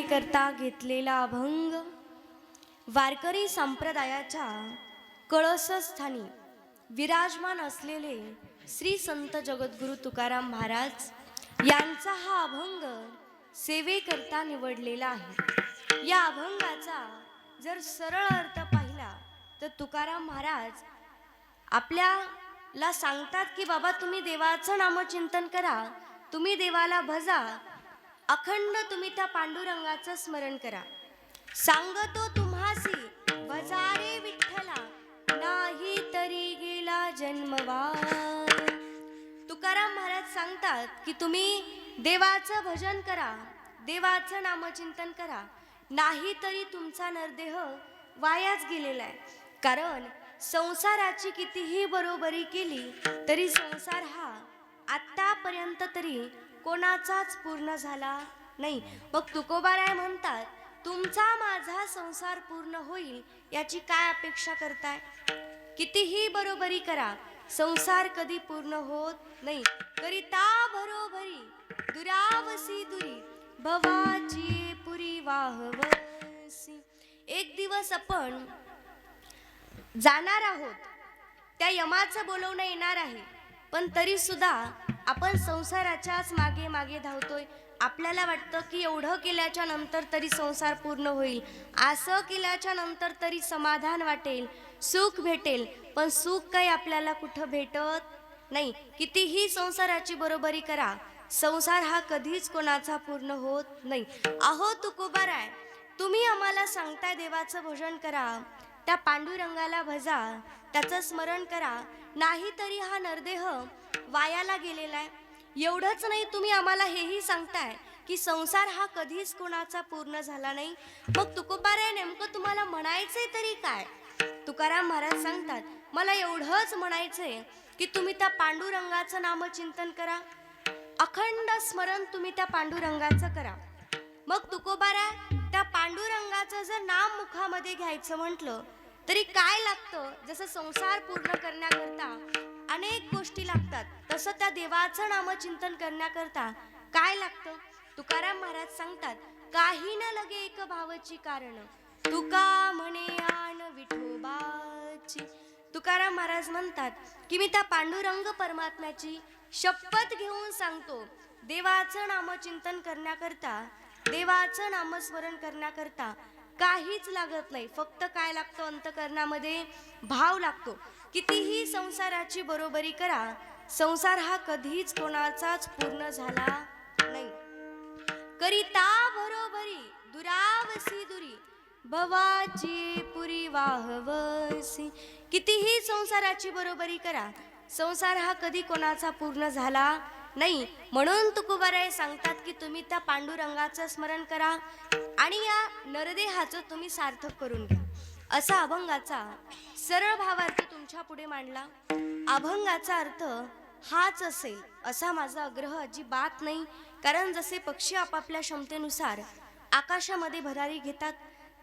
करता घेतलेला अभंग वारकरी संप्रदायाच्या कळसस्थानी विराजमान असलेले श्री संत जगद्गुरु तुकाराम महाराज यांचा हा अभंग सेवेकरता निवडलेला आहे। या अभंगाचा जर सरळ अर्थ पाहिला तर तुकाराम महाराज आपल्याला सांगतात की बाबा तुम्ही देवाचं नामचिंतन करा, तुम्ही देवाला भजा, अखंड तुम्ही त्या पांडुरंगाचं स्मरण करा। सांगतो तुम्हासी भजारे विठ्ठला, नाही तरी गेला जन्मवार। तुकाराम महाराज सांगतात की तुम्ही देवाचं भजन करा, देवाचं नामचिंतन करा, नाही तरी तुमचा नरदेह वायाच गेलेला आहे। कारण संसाराची कितीही बरोबरी केली तरी संसार हा आतापर्यंत तरी कोणाचाच पूर्ण झाला नाही। मग तुकोबाराय म्हणतात तुमचा माझा संसार पूर्ण होईल याची काय अपेक्षा करताय? कितीही बरोबरी करा, संसार कधी पूर्ण होत नाही। करिता बरोबरी दुरावसी दुरी, भवाची पुरी वाहवसी। एक दिवस आपण जाणार आहोत, त्या यमाचं बोलवणं येणार आहे, पण तरी सुद्धा आपण संसाराच्याच मागे मागे धावतोय। आपल्याला वाटतं की एवढं केल्याच्या नंतर तरी संसार पूर्ण होईल, असं केल्याच्या नंतर तरी समाधान वाटेल, सुख भेटेल, पण सुख काही आपल्याला कुठं भेटत नाही। कितीही संसाराची बरोबरी करा, संसार हा कधीच कोणाचा पूर्ण होत नाही। अहो तुकोबाराय, तुम्ही आम्हाला सांगताय देवाचं भजन करा, त्या पांडुरंगाला भजा, त्याचं स्मरण करा, नाही तरी हा नरदेह वायाला गेलेला आहे। एवढंच नाही, तुम्ही आम्हाला हेही सांगताय की संसार हा कधीच कोणाचा पूर्ण झाला नाही। मग तुकोबाराय नेमकं तुम्हाला म्हणायचंय तरी काय? तुकाराम महाराज सांगतात मला एवढंच म्हणायचंय की तुम्ही त्या पांडुरंगाचं नामचिंतन करा, अखंड स्मरण तुम्ही त्या पांडुरंगाचं करा। मग तुकोबाराय त्या पांडुरंगाचं जर नाम मुखामध्ये घ्यायचं म्हटलं तरी काय लागतं? जसं संसार पूर्ण करण्याकरता अनेक गोष्टी लागतात, तसं त्या देवाचं नामचिंतन करण्याकरता काय लागतं? तुकाराम महाराज सांगतात काही न लगे एक भावची कारण, तुका म्हणे आन विठोबाची। तुकाराम महाराज म्हणतात की मी त्या पांडुरंग परमात्म्याची शपथ घेऊन सांगतो, देवाचं नामचिंतन करण्याकरता, देवाचं नामस्मरण करण्याकरता काहीच लागत नाही, फक्त काय लागतं? अंतकरणामध्ये भाव लागतो। कितीही संसाराची बरोबरी करा, संसार हा कधीच कोणाचाच पूर्ण झाला नाही। करिता बरोबरी दुरावसी दुरी, भवाची पुरी वाहवसी। कितीही संसाराची बरोबरी करा, संसार हा कधी कोणाचा पूर्ण झाला नाही। म्हणून तुकोबाराय सांगतात की तुम्ही त्या पांडुरंगाचं स्मरण करा आणि या नरदेहाचं तुम्ही सार्थक करून घ्या। असा अभंगाचा सरळ भावार्थ तुमच्या पुढे मांडला। अभंगाचा अर्थ हाच असेल असा माझा आग्रह अजिबात नाही, कारण जसे पक्षी आपापल्या क्षमतेनुसार आकाशामध्ये भरारी घेतात,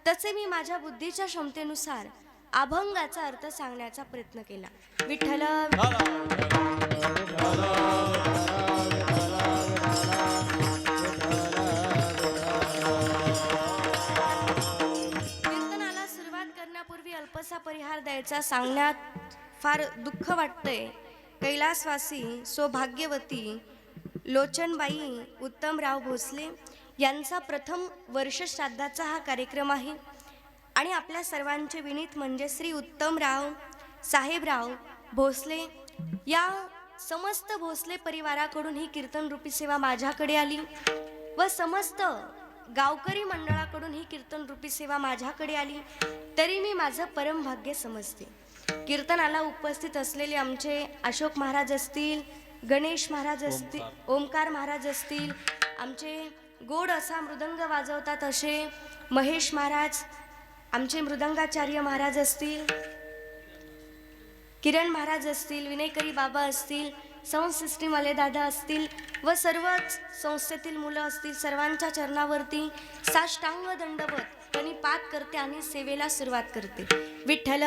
तसे मी माझ्या बुद्धीच्या क्षमतेनुसार अभंगाचा अर्थ सांगण्याचा प्रयत्न केला। विठ्ठल कीर्तनाला सुरुवात करण्यापूर्वी अल्पसा परिहार द्यायचा सांगण्यात फार दुःख वाटतंय। कैलासवासी सौभाग्यवती लोचनबाई उत्तमराव भोसले यांचा प्रथम वर्ष श्राद्धाचा हा कार्यक्रम आहे आणि आपल्या सर्वांचे विनीत म्हणजे श्री उत्तमराव साहेबराव भोसले या समस्त भोसले परिवाराकडून ही कीर्तन रूपी सेवा माझ्याकडे आली व समस्त गावकरी मंडळाकडून ही कीर्तन रूपी सेवा माझ्याकडे आली, तरी मी माझं परम भाग्य समजते। कीर्तनाला उपस्थित असलेले आमचे अशोक महाराज असतील, गणेश महाराज असतील, ओमकार महाराज असतील, आमचे गोड असा मृदंग वाजवतात असे महेश महाराज, आमचे मृदंगाचार्य महाराज असतील, किरण महाराज असतील, विनयकरी बाबा असतील, साऊंड सिस्टीमवाले दादा असतील व सर्वच संस्थेतील मुलं असतील, सर्वांच्या चरणावरती साष्टांग दंडवत प्रणिपात करते आणि सेवेला सुरुवात करते। विठ्ठल